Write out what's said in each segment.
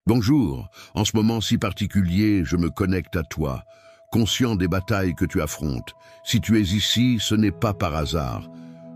Bonjour, en ce moment si particulier, je me connecte à toi, conscient des batailles que tu affrontes. Si tu es ici, ce n'est pas par hasard.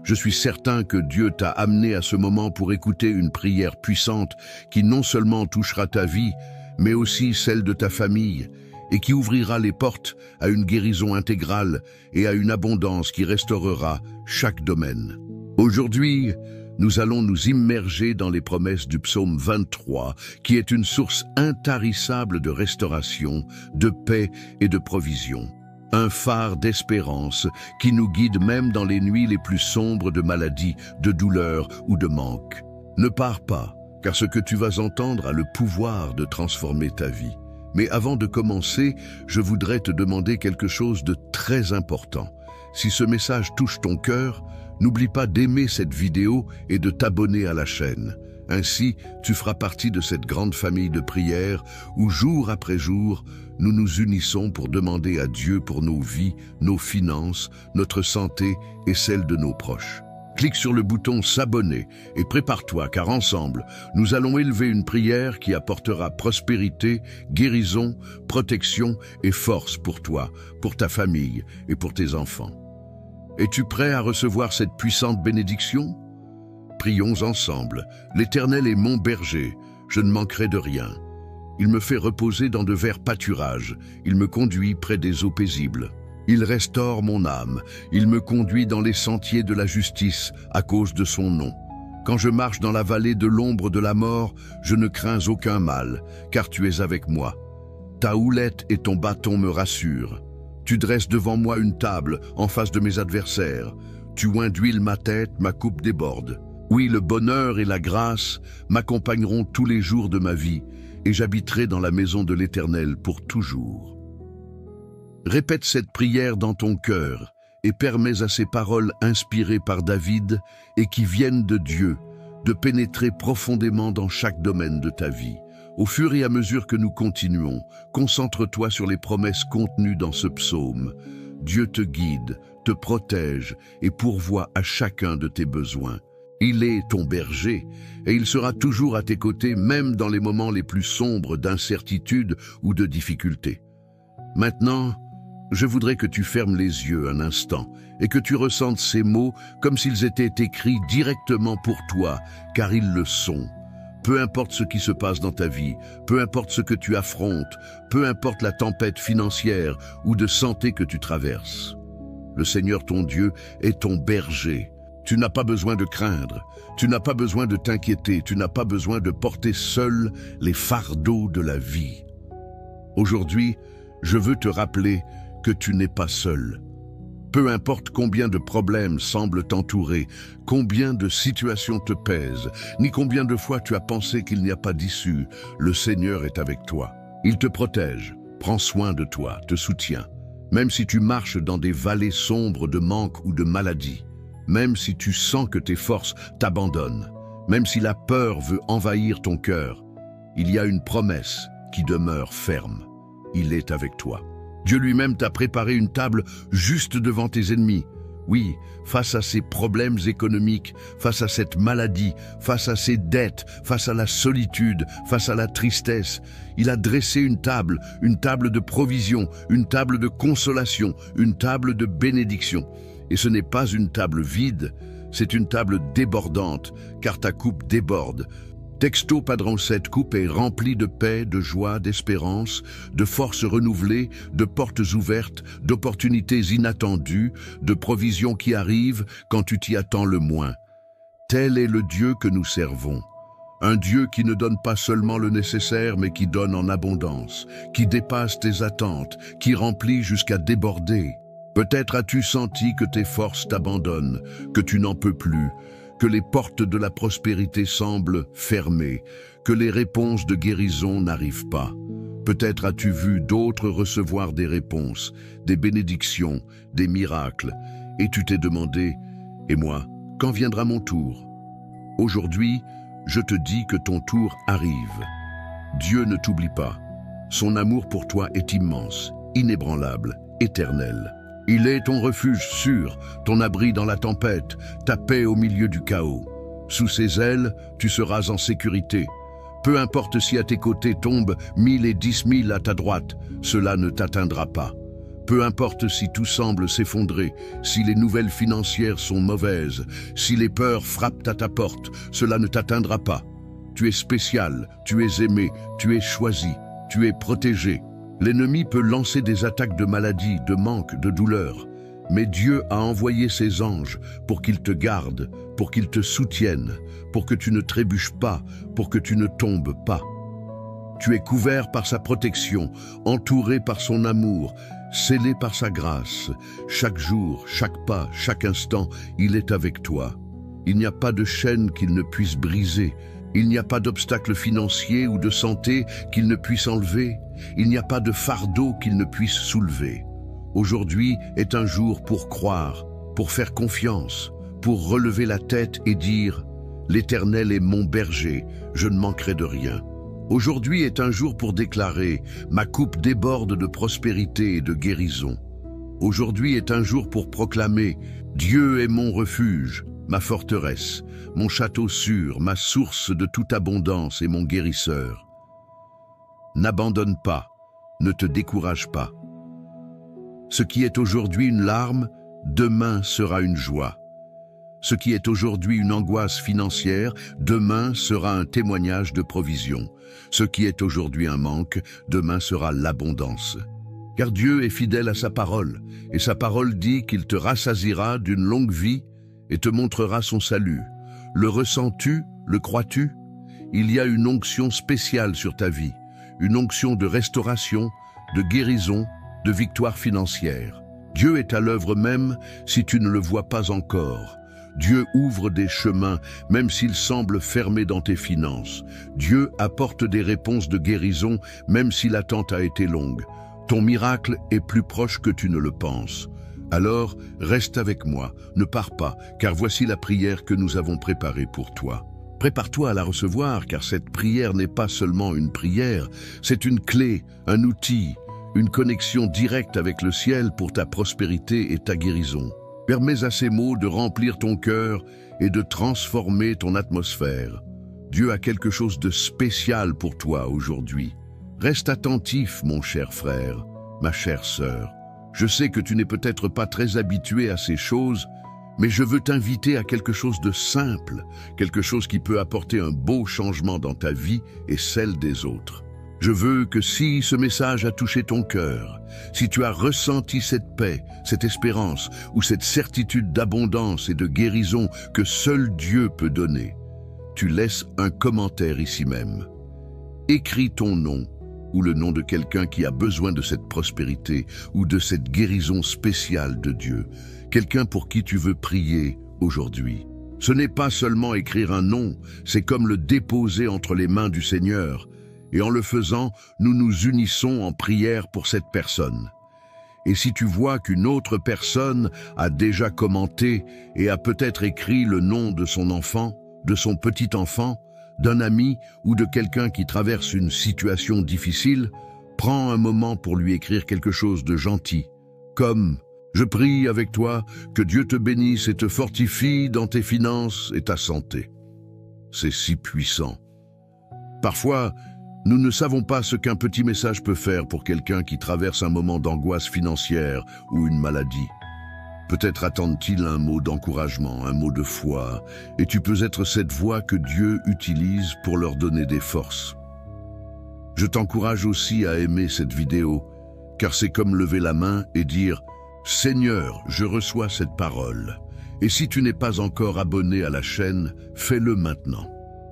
Je suis certain que Dieu t'a amené à ce moment pour écouter une prière puissante qui non seulement touchera ta vie, mais aussi celle de ta famille, et qui ouvrira les portes à une guérison intégrale et à une abondance qui restaurera chaque domaine. Aujourd'hui, nous allons nous immerger dans les promesses du psaume 23, qui est une source intarissable de restauration, de paix et de provision. Un phare d'espérance qui nous guide même dans les nuits les plus sombres de maladie, de douleur ou de manque. Ne pars pas, car ce que tu vas entendre a le pouvoir de transformer ta vie. Mais avant de commencer, je voudrais te demander quelque chose de très important. Si ce message touche ton cœur, n'oublie pas d'aimer cette vidéo et de t'abonner à la chaîne. Ainsi, tu feras partie de cette grande famille de prières où, jour après jour, nous nous unissons pour demander à Dieu pour nos vies, nos finances, notre santé et celle de nos proches. Clique sur le bouton s'abonner et prépare-toi car ensemble, nous allons élever une prière qui apportera prospérité, guérison, protection et force pour toi, pour ta famille et pour tes enfants. Es-tu prêt à recevoir cette puissante bénédiction? Prions ensemble. L'Éternel est mon berger, je ne manquerai de rien. Il me fait reposer dans de verts pâturages, il me conduit près des eaux paisibles. Il restaure mon âme, il me conduit dans les sentiers de la justice à cause de son nom. Quand je marche dans la vallée de l'ombre de la mort, je ne crains aucun mal, car tu es avec moi. Ta houlette et ton bâton me rassurent. Tu dresses devant moi une table en face de mes adversaires. Tu oins d'huile ma tête, ma coupe déborde. Oui, le bonheur et la grâce m'accompagneront tous les jours de ma vie, et j'habiterai dans la maison de l'Éternel pour toujours. Répète cette prière dans ton cœur et permets à ces paroles inspirées par David et qui viennent de Dieu de pénétrer profondément dans chaque domaine de ta vie. Au fur et à mesure que nous continuons, concentre-toi sur les promesses contenues dans ce psaume. Dieu te guide, te protège et pourvoit à chacun de tes besoins. Il est ton berger et il sera toujours à tes côtés même dans les moments les plus sombres d'incertitude ou de difficulté. Maintenant, je voudrais que tu fermes les yeux un instant et que tu ressentes ces mots comme s'ils étaient écrits directement pour toi, car ils le sont. Peu importe ce qui se passe dans ta vie, peu importe ce que tu affrontes, peu importe la tempête financière ou de santé que tu traverses. Le Seigneur ton Dieu est ton berger. Tu n'as pas besoin de craindre, tu n'as pas besoin de t'inquiéter, tu n'as pas besoin de porter seul les fardeaux de la vie. Aujourd'hui, je veux te rappeler que tu n'es pas seul. Peu importe combien de problèmes semblent t'entourer, combien de situations te pèsent, ni combien de fois tu as pensé qu'il n'y a pas d'issue, le Seigneur est avec toi. Il te protège, prend soin de toi, te soutient. Même si tu marches dans des vallées sombres de manque ou de maladie, même si tu sens que tes forces t'abandonnent, même si la peur veut envahir ton cœur, il y a une promesse qui demeure ferme. Il est avec toi. Dieu lui-même t'a préparé une table juste devant tes ennemis. Oui, face à ces problèmes économiques, face à cette maladie, face à ces dettes, face à la solitude, face à la tristesse, il a dressé une table de provision, une table de consolation, une table de bénédiction. Et ce n'est pas une table vide, c'est une table débordante, car ta coupe déborde. Texto Padron, cette coupe est remplie de paix, de joie, d'espérance, de forces renouvelées, de portes ouvertes, d'opportunités inattendues, de provisions qui arrivent quand tu t'y attends le moins. Tel est le Dieu que nous servons. Un Dieu qui ne donne pas seulement le nécessaire, mais qui donne en abondance, qui dépasse tes attentes, qui remplit jusqu'à déborder. Peut-être as-tu senti que tes forces t'abandonnent, que tu n'en peux plus, que les portes de la prospérité semblent fermées, que les réponses de guérison n'arrivent pas. Peut-être as-tu vu d'autres recevoir des réponses, des bénédictions, des miracles, et tu t'es demandé « Et moi, quand viendra mon tour ?» Aujourd'hui, je te dis que ton tour arrive. Dieu ne t'oublie pas. Son amour pour toi est immense, inébranlable, éternel. Il est ton refuge sûr, ton abri dans la tempête, ta paix au milieu du chaos. Sous ses ailes, tu seras en sécurité. Peu importe si à tes côtés tombent 1000 et 10 000 à ta droite, cela ne t'atteindra pas. Peu importe si tout semble s'effondrer, si les nouvelles financières sont mauvaises, si les peurs frappent à ta porte, cela ne t'atteindra pas. Tu es spécial, tu es aimé, tu es choisi, tu es protégé. L'ennemi peut lancer des attaques de maladie, de manque, de douleur. Mais Dieu a envoyé ses anges pour qu'ils te gardent, pour qu'ils te soutiennent, pour que tu ne trébuches pas, pour que tu ne tombes pas. Tu es couvert par sa protection, entouré par son amour, scellé par sa grâce. Chaque jour, chaque pas, chaque instant, il est avec toi. Il n'y a pas de chaîne qu'il ne puisse briser. Il n'y a pas d'obstacle financier ou de santé qu'il ne puisse enlever. Il n'y a pas de fardeau qu'il ne puisse soulever. Aujourd'hui est un jour pour croire, pour faire confiance, pour relever la tête et dire « L'Éternel est mon berger, je ne manquerai de rien ». Aujourd'hui est un jour pour déclarer « Ma coupe déborde de prospérité et de guérison ». Aujourd'hui est un jour pour proclamer « Dieu est mon refuge, ma forteresse, mon château sûr, ma source de toute abondance et mon guérisseur ». N'abandonne pas, ne te décourage pas. Ce qui est aujourd'hui une larme, demain sera une joie. Ce qui est aujourd'hui une angoisse financière, demain sera un témoignage de provision. Ce qui est aujourd'hui un manque, demain sera l'abondance. Car Dieu est fidèle à sa parole, et sa parole dit qu'il te rassasiera d'une longue vie et te montrera son salut. Le ressens-tu? Le crois-tu? Il y a une onction spéciale sur ta vie, une onction de restauration, de guérison, de victoire financière. Dieu est à l'œuvre même si tu ne le vois pas encore. Dieu ouvre des chemins même s'ils semblent fermés dans tes finances. Dieu apporte des réponses de guérison même si l'attente a été longue. Ton miracle est plus proche que tu ne le penses. Alors, reste avec moi, ne pars pas, car voici la prière que nous avons préparée pour toi. Prépare-toi à la recevoir, car cette prière n'est pas seulement une prière, c'est une clé, un outil, une connexion directe avec le ciel pour ta prospérité et ta guérison. Permets à ces mots de remplir ton cœur et de transformer ton atmosphère. Dieu a quelque chose de spécial pour toi aujourd'hui. Reste attentif, mon cher frère, ma chère sœur. Je sais que tu n'es peut-être pas très habitué à ces choses, mais je veux t'inviter à quelque chose de simple, quelque chose qui peut apporter un beau changement dans ta vie et celle des autres. Je veux que si ce message a touché ton cœur, si tu as ressenti cette paix, cette espérance ou cette certitude d'abondance et de guérison que seul Dieu peut donner, tu laisses un commentaire ici même. Écris ton nom ou le nom de quelqu'un qui a besoin de cette prospérité ou de cette guérison spéciale de Dieu, quelqu'un pour qui tu veux prier aujourd'hui. Ce n'est pas seulement écrire un nom, c'est comme le déposer entre les mains du Seigneur. Et en le faisant, nous nous unissons en prière pour cette personne. Et si tu vois qu'une autre personne a déjà commenté et a peut-être écrit le nom de son enfant, de son petit-enfant, d'un ami ou de quelqu'un qui traverse une situation difficile, prends un moment pour lui écrire quelque chose de gentil, comme « Je prie avec toi que Dieu te bénisse et te fortifie dans tes finances et ta santé ». C'est si puissant. Parfois, nous ne savons pas ce qu'un petit message peut faire pour quelqu'un qui traverse un moment d'angoisse financière ou une maladie. Peut-être attendent-ils un mot d'encouragement, un mot de foi, et tu peux être cette voix que Dieu utilise pour leur donner des forces. Je t'encourage aussi à aimer cette vidéo, car c'est comme lever la main et dire « Seigneur, je reçois cette parole ». Et si tu n'es pas encore abonné à la chaîne, fais-le maintenant.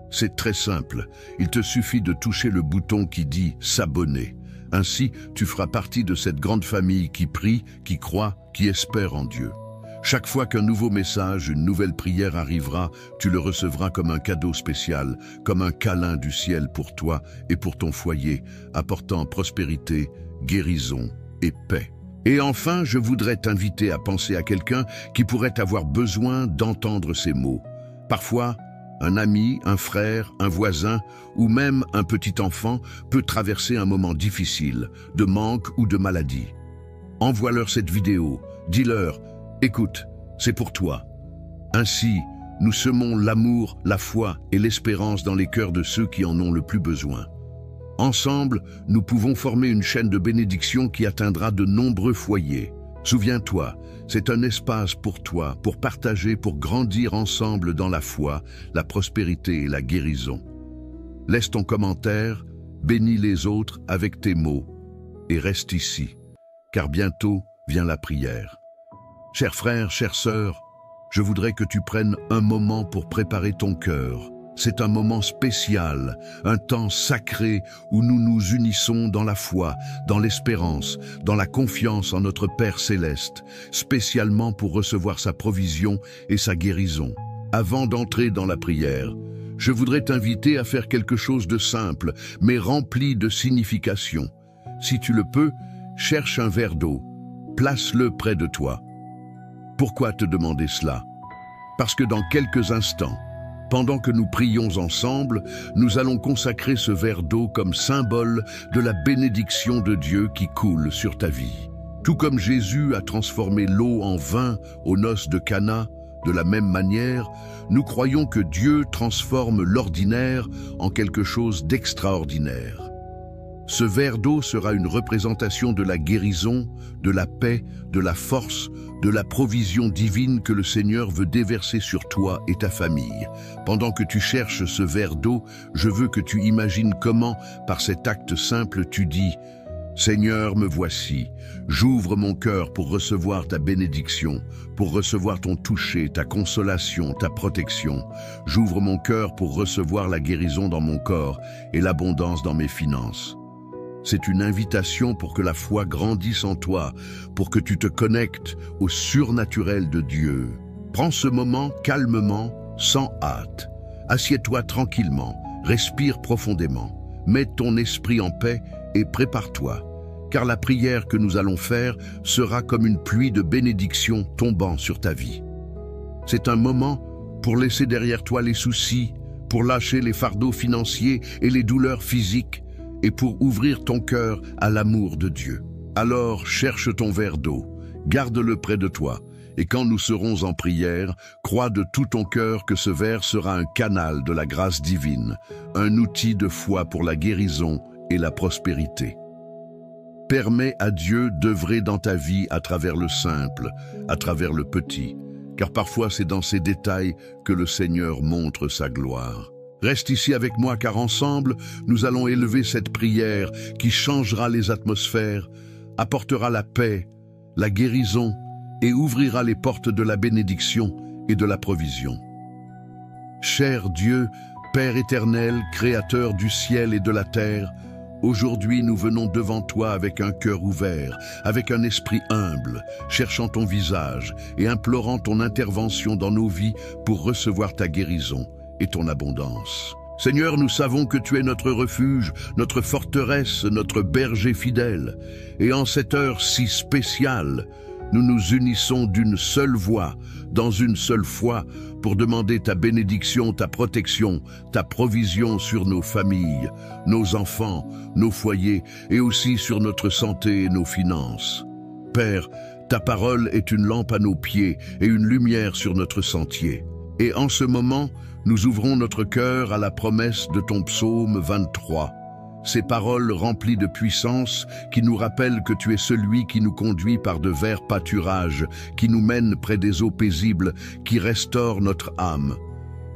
C'est très simple, il te suffit de toucher le bouton qui dit « S'abonner ». Ainsi, tu feras partie de cette grande famille qui prie, qui croit, qui espère en Dieu. Chaque fois qu'un nouveau message, une nouvelle prière arrivera, tu le recevras comme un cadeau spécial, comme un câlin du ciel pour toi et pour ton foyer, apportant prospérité, guérison et paix. Et enfin, je voudrais t'inviter à penser à quelqu'un qui pourrait avoir besoin d'entendre ces mots. Parfois, un ami, un frère, un voisin ou même un petit enfant peut traverser un moment difficile, de manque ou de maladie. Envoie-leur cette vidéo, dis-leur « Écoute, c'est pour toi ». Ainsi, nous semons l'amour, la foi et l'espérance dans les cœurs de ceux qui en ont le plus besoin. Ensemble, nous pouvons former une chaîne de bénédiction qui atteindra de nombreux foyers. Souviens-toi, c'est un espace pour toi, pour partager, pour grandir ensemble dans la foi, la prospérité et la guérison. Laisse ton commentaire, bénis les autres avec tes mots et reste ici, car bientôt vient la prière. Chers frères, chères sœurs, je voudrais que tu prennes un moment pour préparer ton cœur. C'est un moment spécial, un temps sacré où nous nous unissons dans la foi, dans l'espérance, dans la confiance en notre Père céleste, spécialement pour recevoir sa provision et sa guérison. Avant d'entrer dans la prière, je voudrais t'inviter à faire quelque chose de simple, mais rempli de signification. Si tu le peux, cherche un verre d'eau, place-le près de toi. Pourquoi te demander cela? Parce que dans quelques instants, pendant que nous prions ensemble, nous allons consacrer ce verre d'eau comme symbole de la bénédiction de Dieu qui coule sur ta vie. Tout comme Jésus a transformé l'eau en vin aux noces de Cana, de la même manière, nous croyons que Dieu transforme l'ordinaire en quelque chose d'extraordinaire. Ce verre d'eau sera une représentation de la guérison, de la paix, de la force, de la provision divine que le Seigneur veut déverser sur toi et ta famille. Pendant que tu cherches ce verre d'eau, je veux que tu imagines comment, par cet acte simple, tu dis « Seigneur, me voici, j'ouvre mon cœur pour recevoir ta bénédiction, pour recevoir ton toucher, ta consolation, ta protection. J'ouvre mon cœur pour recevoir la guérison dans mon corps et l'abondance dans mes finances. » C'est une invitation pour que la foi grandisse en toi, pour que tu te connectes au surnaturel de Dieu. Prends ce moment calmement, sans hâte. Assieds-toi tranquillement, respire profondément, mets ton esprit en paix et prépare-toi, car la prière que nous allons faire sera comme une pluie de bénédictions tombant sur ta vie. C'est un moment pour laisser derrière toi les soucis, pour lâcher les fardeaux financiers et les douleurs physiques, et pour ouvrir ton cœur à l'amour de Dieu. Alors cherche ton verre d'eau, garde-le près de toi, et quand nous serons en prière, crois de tout ton cœur que ce verre sera un canal de la grâce divine, un outil de foi pour la guérison et la prospérité. Permets à Dieu d'œuvrer dans ta vie à travers le simple, à travers le petit, car parfois c'est dans ces détails que le Seigneur montre sa gloire. Reste ici avec moi car ensemble, nous allons élever cette prière qui changera les atmosphères, apportera la paix, la guérison et ouvrira les portes de la bénédiction et de la provision. Cher Dieu, Père éternel, Créateur du ciel et de la terre, aujourd'hui nous venons devant toi avec un cœur ouvert, avec un esprit humble, cherchant ton visage et implorant ton intervention dans nos vies pour recevoir ta guérison et ton abondance. Seigneur, nous savons que tu es notre refuge, notre forteresse, notre berger fidèle. Et en cette heure si spéciale, nous nous unissons d'une seule voix, dans une seule foi, pour demander ta bénédiction, ta protection, ta provision sur nos familles, nos enfants, nos foyers et aussi sur notre santé et nos finances. Père, ta parole est une lampe à nos pieds et une lumière sur notre sentier. Et en ce moment, nous ouvrons notre cœur à la promesse de ton psaume 23. Ces paroles remplies de puissance qui nous rappellent que tu es celui qui nous conduit par de verts pâturages, qui nous mène près des eaux paisibles, qui restaure notre âme.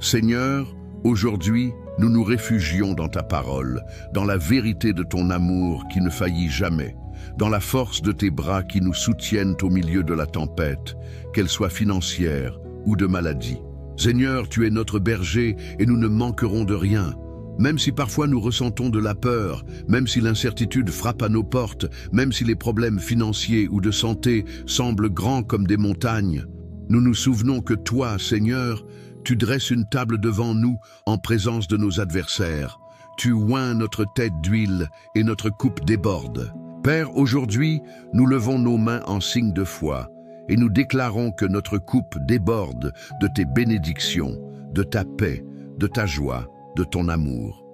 Seigneur, aujourd'hui, nous nous réfugions dans ta parole, dans la vérité de ton amour qui ne faillit jamais, dans la force de tes bras qui nous soutiennent au milieu de la tempête, qu'elle soit financière ou de maladie. Seigneur, tu es notre berger et nous ne manquerons de rien. Même si parfois nous ressentons de la peur, même si l'incertitude frappe à nos portes, même si les problèmes financiers ou de santé semblent grands comme des montagnes, nous nous souvenons que toi, Seigneur, tu dresses une table devant nous en présence de nos adversaires. Tu oins notre tête d'huile et notre coupe déborde. Père, aujourd'hui, nous levons nos mains en signe de foi. Et nous déclarons que notre coupe déborde de tes bénédictions, de ta paix, de ta joie, de ton amour.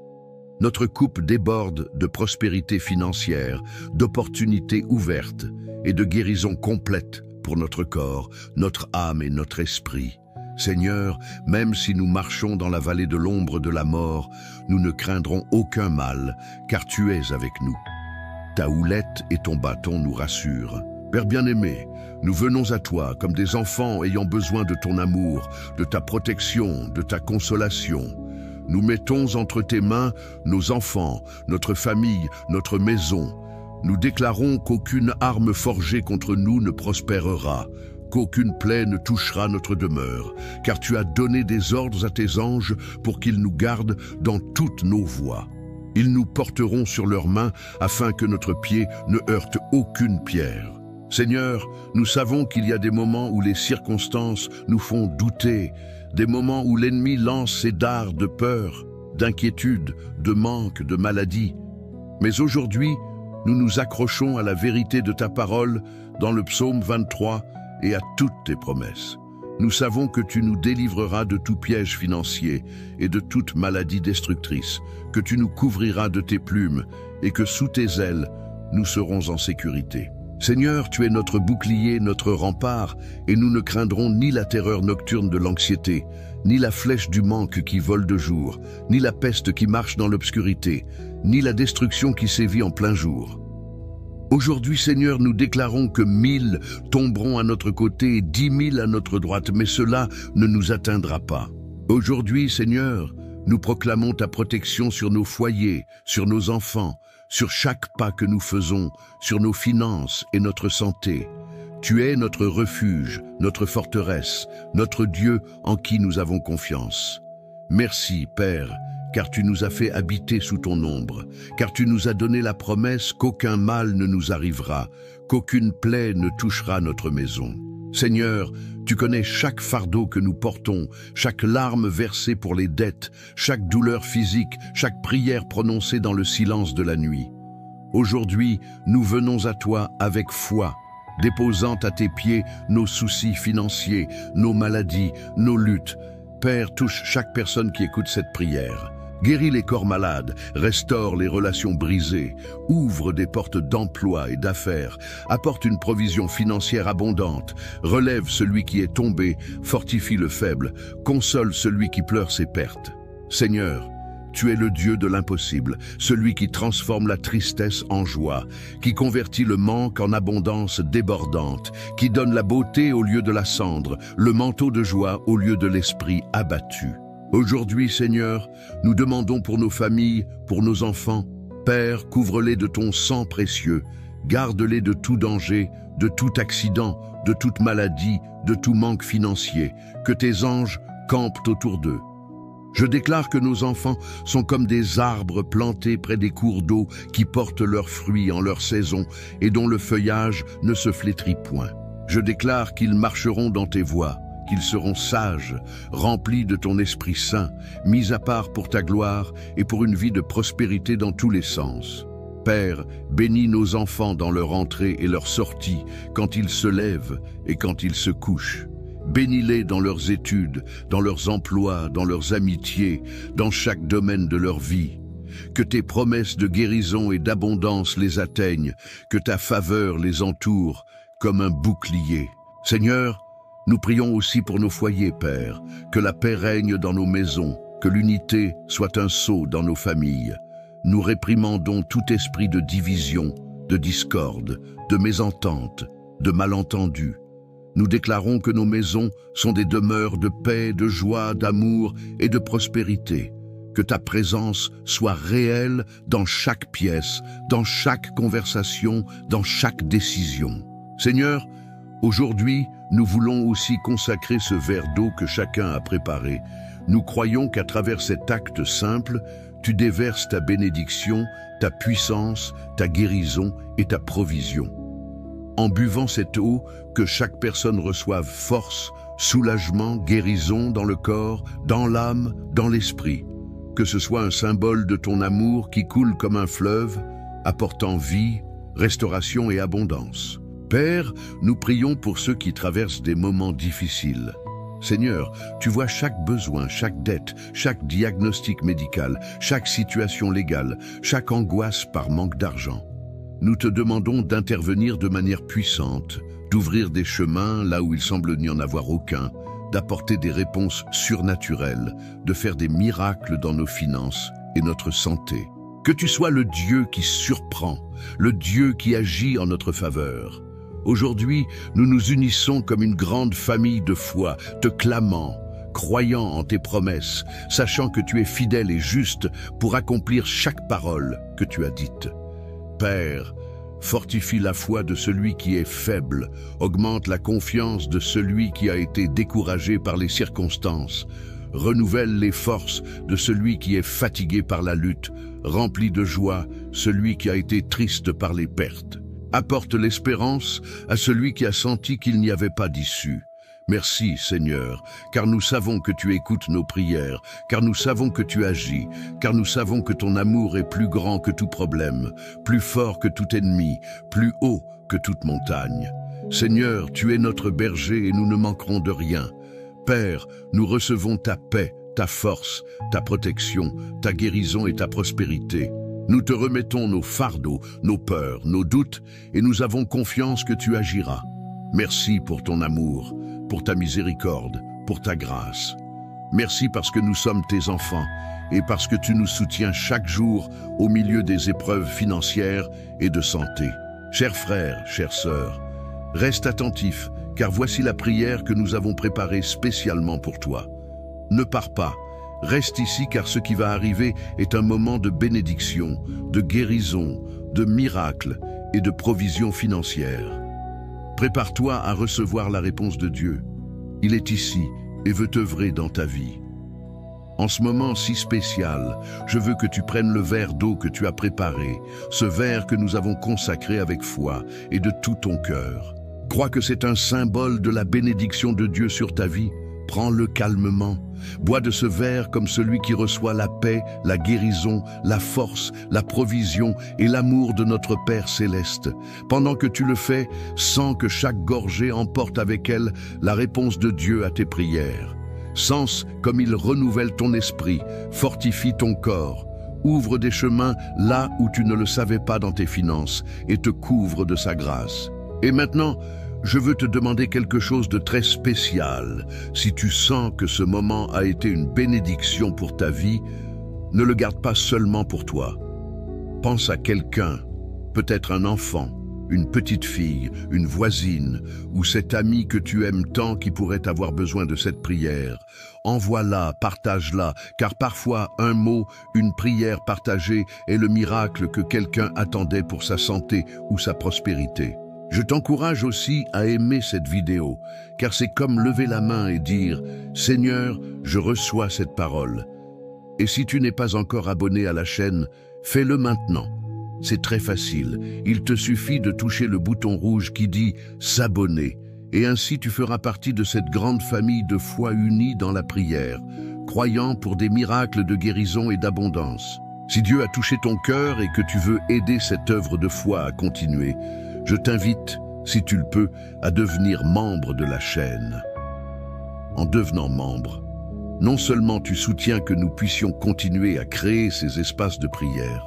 Notre coupe déborde de prospérité financière, d'opportunités ouvertes et de guérison complète pour notre corps, notre âme et notre esprit. Seigneur, même si nous marchons dans la vallée de l'ombre de la mort, nous ne craindrons aucun mal, car tu es avec nous. Ta houlette et ton bâton nous rassurent. Père bien-aimé, nous venons à toi comme des enfants ayant besoin de ton amour, de ta protection, de ta consolation. Nous mettons entre tes mains nos enfants, notre famille, notre maison. Nous déclarons qu'aucune arme forgée contre nous ne prospérera, qu'aucune plaie ne touchera notre demeure, car tu as donné des ordres à tes anges pour qu'ils nous gardent dans toutes nos voies. Ils nous porteront sur leurs mains afin que notre pied ne heurte aucune pierre. Seigneur, nous savons qu'il y a des moments où les circonstances nous font douter, des moments où l'ennemi lance ses dards de peur, d'inquiétude, de manque, de maladie. Mais aujourd'hui, nous nous accrochons à la vérité de ta parole dans le psaume 23 et à toutes tes promesses. Nous savons que tu nous délivreras de tout piège financier et de toute maladie destructrice, que tu nous couvriras de tes plumes et que sous tes ailes, nous serons en sécurité. Seigneur, tu es notre bouclier, notre rempart, et nous ne craindrons ni la terreur nocturne de l'anxiété, ni la flèche du manque qui vole de jour, ni la peste qui marche dans l'obscurité, ni la destruction qui sévit en plein jour. Aujourd'hui, Seigneur, nous déclarons que 1000 tomberont à notre côté et 10 000 à notre droite, mais cela ne nous atteindra pas. Aujourd'hui, Seigneur, nous proclamons ta protection sur nos foyers, sur nos enfants, sur chaque pas que nous faisons, sur nos finances et notre santé. Tu es notre refuge, notre forteresse, notre Dieu en qui nous avons confiance. Merci, Père, car tu nous as fait habiter sous ton ombre, car tu nous as donné la promesse qu'aucun mal ne nous arrivera, qu'aucune plaie ne touchera notre maison. Seigneur, tu connais chaque fardeau que nous portons, chaque larme versée pour les dettes, chaque douleur physique, chaque prière prononcée dans le silence de la nuit. Aujourd'hui, nous venons à toi avec foi, déposant à tes pieds nos soucis financiers, nos maladies, nos luttes. Père, touche chaque personne qui écoute cette prière. Guéris les corps malades, restaure les relations brisées, ouvre des portes d'emploi et d'affaires, apporte une provision financière abondante, relève celui qui est tombé, fortifie le faible, console celui qui pleure ses pertes. Seigneur, tu es le Dieu de l'impossible, celui qui transforme la tristesse en joie, qui convertit le manque en abondance débordante, qui donne la beauté au lieu de la cendre, le manteau de joie au lieu de l'esprit abattu. Aujourd'hui, Seigneur, nous demandons pour nos familles, pour nos enfants. Père, couvre-les de ton sang précieux, garde-les de tout danger, de tout accident, de toute maladie, de tout manque financier, que tes anges campent autour d'eux. Je déclare que nos enfants sont comme des arbres plantés près des cours d'eau qui portent leurs fruits en leur saison et dont le feuillage ne se flétrit point. Je déclare qu'ils marcheront dans tes voies, qu'ils seront sages, remplis de ton Esprit Saint, mis à part pour ta gloire et pour une vie de prospérité dans tous les sens. Père, bénis nos enfants dans leur entrée et leur sortie, quand ils se lèvent et quand ils se couchent. Bénis-les dans leurs études, dans leurs emplois, dans leurs amitiés, dans chaque domaine de leur vie. Que tes promesses de guérison et d'abondance les atteignent, que ta faveur les entoure comme un bouclier. Seigneur, nous prions aussi pour nos foyers, Père, que la paix règne dans nos maisons, que l'unité soit un sceau dans nos familles. Nous réprimandons tout esprit de division, de discorde, de mésentente, de malentendu. Nous déclarons que nos maisons sont des demeures de paix, de joie, d'amour et de prospérité. Que ta présence soit réelle dans chaque pièce, dans chaque conversation, dans chaque décision. Seigneur, aujourd'hui, nous voulons aussi consacrer ce verre d'eau que chacun a préparé. Nous croyons qu'à travers cet acte simple, tu déverses ta bénédiction, ta puissance, ta guérison et ta provision. En buvant cette eau, que chaque personne reçoive force, soulagement, guérison dans le corps, dans l'âme, dans l'esprit. Que ce soit un symbole de ton amour qui coule comme un fleuve, apportant vie, restauration et abondance. Père, nous prions pour ceux qui traversent des moments difficiles. Seigneur, tu vois chaque besoin, chaque dette, chaque diagnostic médical, chaque situation légale, chaque angoisse par manque d'argent. Nous te demandons d'intervenir de manière puissante, d'ouvrir des chemins là où il semble n'y en avoir aucun, d'apporter des réponses surnaturelles, de faire des miracles dans nos finances et notre santé. Que tu sois le Dieu qui surprend, le Dieu qui agit en notre faveur. Aujourd'hui, nous nous unissons comme une grande famille de foi, te clamant, croyant en tes promesses, sachant que tu es fidèle et juste pour accomplir chaque parole que tu as dite. Père, fortifie la foi de celui qui est faible, augmente la confiance de celui qui a été découragé par les circonstances, renouvelle les forces de celui qui est fatigué par la lutte, remplis de joie celui qui a été triste par les pertes. Apporte l'espérance à celui qui a senti qu'il n'y avait pas d'issue. Merci Seigneur, car nous savons que tu écoutes nos prières, car nous savons que tu agis, car nous savons que ton amour est plus grand que tout problème, plus fort que tout ennemi, plus haut que toute montagne. Seigneur, tu es notre berger et nous ne manquerons de rien. Père, nous recevons ta paix, ta force, ta protection, ta guérison et ta prospérité. Nous te remettons nos fardeaux, nos peurs, nos doutes, et nous avons confiance que tu agiras. Merci pour ton amour, pour ta miséricorde, pour ta grâce. Merci parce que nous sommes tes enfants, et parce que tu nous soutiens chaque jour au milieu des épreuves financières et de santé. Chers frères, chères sœurs, reste attentif, car voici la prière que nous avons préparée spécialement pour toi. Ne pars pas. Reste ici car ce qui va arriver est un moment de bénédiction, de guérison, de miracle et de provision financière. Prépare-toi à recevoir la réponse de Dieu. Il est ici et veut œuvrer dans ta vie. En ce moment si spécial, je veux que tu prennes le verre d'eau que tu as préparé, ce verre que nous avons consacré avec foi et de tout ton cœur. Crois que c'est un symbole de la bénédiction de Dieu sur ta vie. Prends-le calmement. Bois de ce verre comme celui qui reçoit la paix, la guérison, la force, la provision et l'amour de notre Père céleste. Pendant que tu le fais, sens que chaque gorgée emporte avec elle la réponse de Dieu à tes prières. Sens comme il renouvelle ton esprit, fortifie ton corps, ouvre des chemins là où tu ne le savais pas dans tes finances et te couvre de sa grâce. Et maintenant, je veux te demander quelque chose de très spécial. Si tu sens que ce moment a été une bénédiction pour ta vie, ne le garde pas seulement pour toi. Pense à quelqu'un, peut-être un enfant, une petite fille, une voisine ou cet ami que tu aimes tant qui pourrait avoir besoin de cette prière. Envoie-la, partage-la, car parfois un mot, une prière partagée est le miracle que quelqu'un attendait pour sa santé ou sa prospérité. Je t'encourage aussi à aimer cette vidéo, car c'est comme lever la main et dire « Seigneur, je reçois cette parole ». Et si tu n'es pas encore abonné à la chaîne, fais-le maintenant. C'est très facile, il te suffit de toucher le bouton rouge qui dit « S'abonner » et ainsi tu feras partie de cette grande famille de foi unie dans la prière, croyant pour des miracles de guérison et d'abondance. Si Dieu a touché ton cœur et que tu veux aider cette œuvre de foi à continuer, je t'invite, si tu le peux, à devenir membre de la chaîne. En devenant membre, non seulement tu soutiens que nous puissions continuer à créer ces espaces de prière,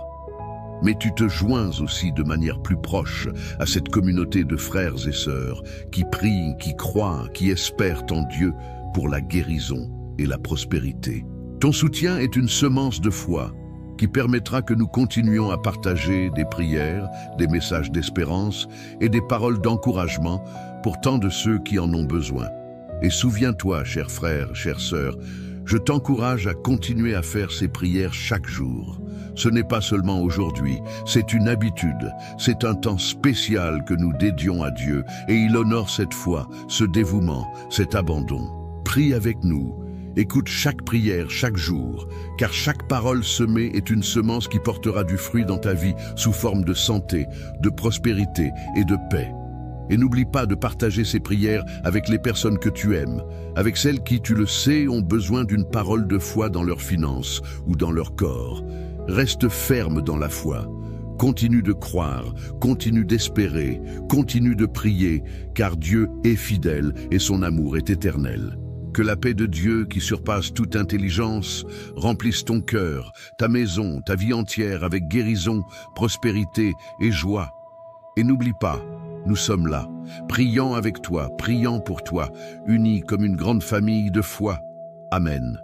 mais tu te joins aussi de manière plus proche à cette communauté de frères et sœurs qui prient, qui croient, qui espèrent en Dieu pour la guérison et la prospérité. Ton soutien est une semence de foi qui permettra que nous continuions à partager des prières, des messages d'espérance et des paroles d'encouragement pour tant de ceux qui en ont besoin. Et souviens-toi, chers frères, chères sœurs, je t'encourage à continuer à faire ces prières chaque jour. Ce n'est pas seulement aujourd'hui, c'est une habitude, c'est un temps spécial que nous dédions à Dieu et il honore cette foi, ce dévouement, cet abandon. Prie avec nous. Écoute chaque prière, chaque jour, car chaque parole semée est une semence qui portera du fruit dans ta vie sous forme de santé, de prospérité et de paix. Et n'oublie pas de partager ces prières avec les personnes que tu aimes, avec celles qui, tu le sais, ont besoin d'une parole de foi dans leurs finances ou dans leur corps. Reste ferme dans la foi. Continue de croire, continue d'espérer, continue de prier, car Dieu est fidèle et son amour est éternel. Que la paix de Dieu, qui surpasse toute intelligence, remplisse ton cœur, ta maison, ta vie entière avec guérison, prospérité et joie. Et n'oublie pas, Nous sommes là, priant avec toi, priant pour toi, unis comme une grande famille de foi. Amen.